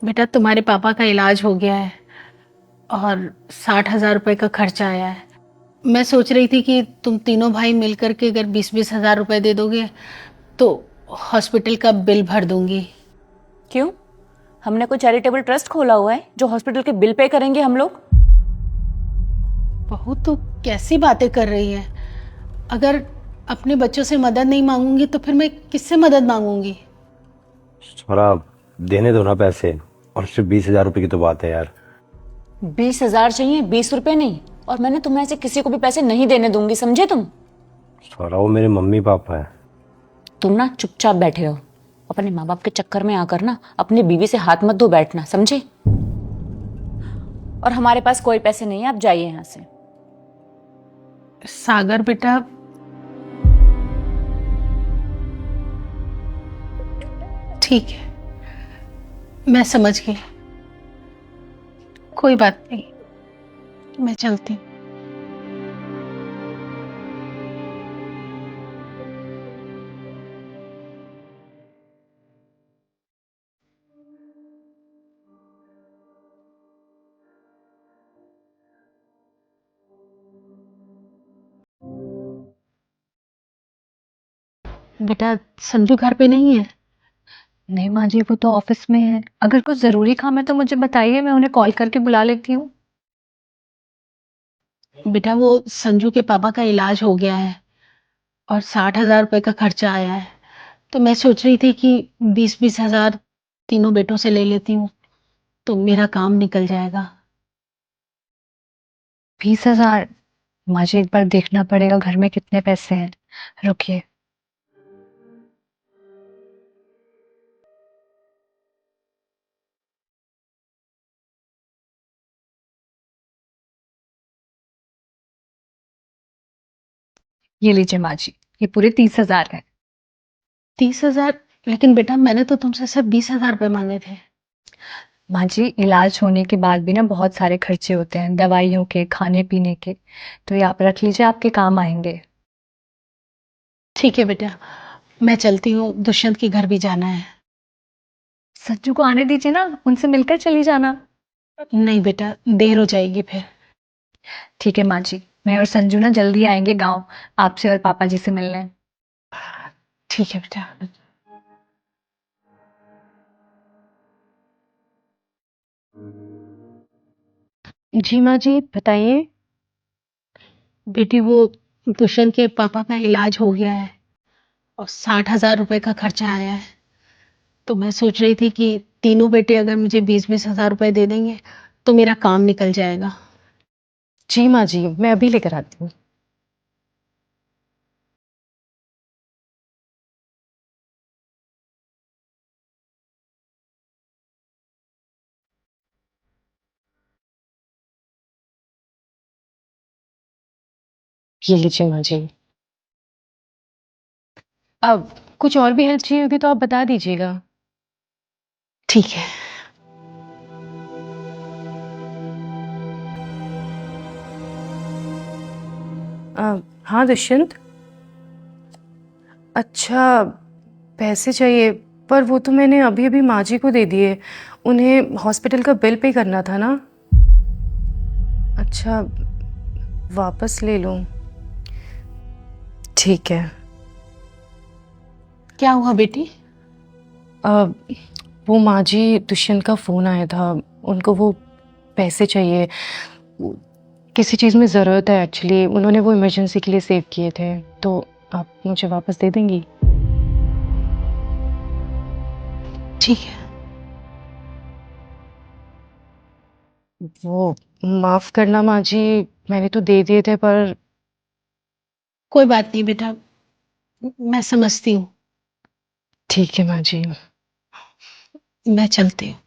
बेटा तुम्हारे पापा का इलाज हो गया है और 60,000 रुपए का खर्चा आया है। मैं सोच रही थी कि तुम तीनों भाई मिलकर के अगर 20-20 हज़ार रुपए दे दोगे तो हॉस्पिटल का बिल भर दूंगी। क्यों? हमने कोई चैरिटेबल ट्रस्ट खोला हुआ है जो हॉस्पिटल के बिल पे करेंगे हम लोग? बहू तो कैसी बातें कर रही है। अगर अपने बच्चों से मदद नहीं मांगूंगी तो फिर मैं किससे मदद मांगूंगी। थोड़ा देने दो ना पैसे। और सिर्फ 20,000 रुपये की तो बात है यार। 20,000 चाहिए, 20 रुपए नहीं। और मैंने तुम्हें ऐसे किसी को भी पैसे नहीं देने दूंगी, समझे तुम? थोड़ा वो मेरे मम्मी पापा है। तुम ना चुपचाप बैठे रहो। अपने माँ बाप के चक्कर में आकर ना अपनी बीवी से हाथ मत धो बैठना, समझे? और हमारे पास कोई पैसे नहीं है, आप जाइए यहाँ से। सागर बेटा, ठीक है, मैं समझ गई। कोई बात नहीं, मैं चलती हूँ। बेटा संजू घर पे नहीं है? नहीं माँ जी, वो तो ऑफिस में है। अगर कुछ जरूरी काम है तो मुझे बताइए, मैं उन्हें कॉल करके बुला लेती हूँ। बेटा वो संजू के पापा का इलाज हो गया है और 60,000 रुपए का खर्चा आया है। तो मैं सोच रही थी कि 20-20 हज़ार तीनों बेटों से ले लेती हूँ तो मेरा काम निकल जाएगा। 20,000? माँ जी एक बार देखना पड़ेगा घर में कितने पैसे हैं। रुकिए। ये लीजिए माँ जी, ये पूरे 30,000 है। 30,000? लेकिन बेटा मैंने तो तुमसे सिर्फ 20,000 रुपए मांगे थे। माँ जी इलाज होने के बाद भी ना बहुत सारे खर्चे होते हैं, दवाइयों के, खाने पीने के। तो ये आप रख लीजिए, आपके काम आएंगे। ठीक है बेटा, मैं चलती हूँ, दुष्यंत के घर भी जाना है। सज्जू को आने दीजिए ना, उनसे मिलकर चली जाना। नहीं बेटा, देर हो जाएगी फिर। ठीक है माँ जी, मैं और संजू ना जल्दी आएंगे गाँव, आपसे और पापा जी से मिलने। ठीक है बेटा। जी माँ जी बताइए। बेटी वो दुष्यंत के पापा का इलाज हो गया है और 60,000 रुपए का खर्चा आया है। तो मैं सोच रही थी कि तीनों बेटे अगर मुझे 20-20 हज़ार रुपए दे देंगे तो मेरा काम निकल जाएगा। जी माँ जी, मैं अभी लेकर आती हूँ। ये लीजिए माँ जी। अब कुछ और भी हेल्प चाहिए होगी तो आप बता दीजिएगा। ठीक है। हाँ दुष्यंत। अच्छा, पैसे चाहिए, पर वो तो मैंने अभी अभी माँ जी को दे दिए। उन्हें हॉस्पिटल का बिल पे करना था ना। अच्छा, वापस ले लूँ? ठीक है। क्या हुआ बेटी? अ, वो माँ जी, दुष्यंत का फ़ोन आया था, उनको वो पैसे चाहिए। वो किसी चीज़ में ज़रूरत है एक्चुअली, उन्होंने वो इमरजेंसी के लिए सेव किए थे। तो आप मुझे वापस दे देंगी? ठीक है। वो माफ़ करना माँ जी, मैंने तो दे दिए थे पर। कोई बात नहीं बेटा, मैं समझती हूँ। ठीक है माँ जी। मैं चलती हूँ।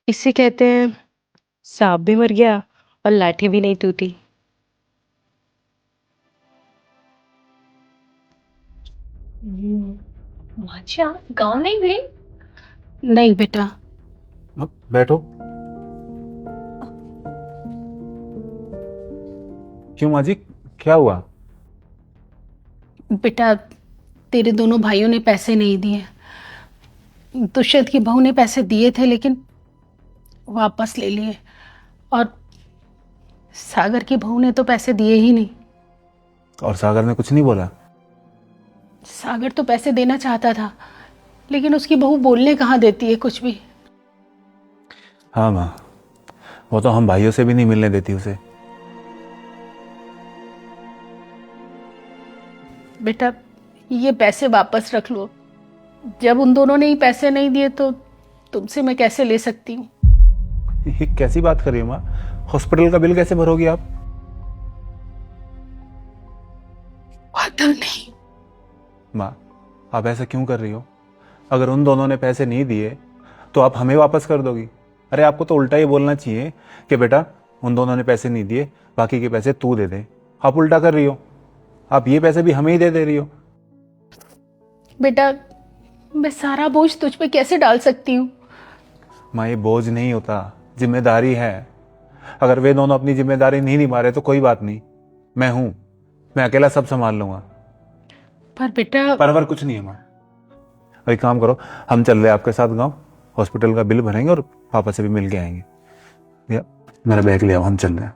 इसे कहते हैं सांप भी मर गया और लाठी भी नहीं टूटी। माँ जी आप गाँव नहीं गई? नहीं बेटा, बैठो। क्यों माँ जी, क्या हुआ? बेटा तेरे दोनों भाइयों ने पैसे नहीं दिए। दुष्यंत की बहू ने पैसे दिए थे लेकिन वापस ले लिए, और सागर की बहू ने तो पैसे दिए ही नहीं। और सागर ने कुछ नहीं बोला? सागर तो पैसे देना चाहता था लेकिन उसकी बहू बोलने कहाँ देती है कुछ भी। हाँ माँ, वो तो हम भाइयों से भी नहीं मिलने देती उसे। बेटा ये पैसे वापस रख लो। जब उन दोनों ने ही पैसे नहीं दिए तो तुमसे मैं कैसे ले सकती हूँ? ये कैसी बात कर रही हो माँ? हॉस्पिटल का बिल कैसे भरोगी आप? पता नहीं। माँ, आप ऐसा क्यों कर रही हो? अगर उन दोनों ने पैसे नहीं दिए तो आप हमें वापस कर दोगी। अरे आपको तो उल्टा ही बोलना चाहिए कि बेटा उन दोनों ने पैसे नहीं दिए, बाकी के पैसे तू दे दे। आप उल्टा कर रही हो, आप ये पैसे भी हमें ही दे रही हो। बेटा मैं सारा बोझ तुझ पे कैसे डाल सकती हूँ? माँ ये बोझ नहीं होता, जिम्मेदारी है। अगर वे दोनों अपनी जिम्मेदारी नहीं निभा रहे तो कोई बात नहीं, मैं हूं, मैं अकेला सब संभाल लूंगा। पर बेटा परवर कुछ नहीं है माँ। एक काम करो, हम चल रहे आपके साथ गांव, हॉस्पिटल का बिल भरेंगे और पापा से भी मिल के आएंगे। भैया मेरा बैग ले आओ, हम चल रहे हैं।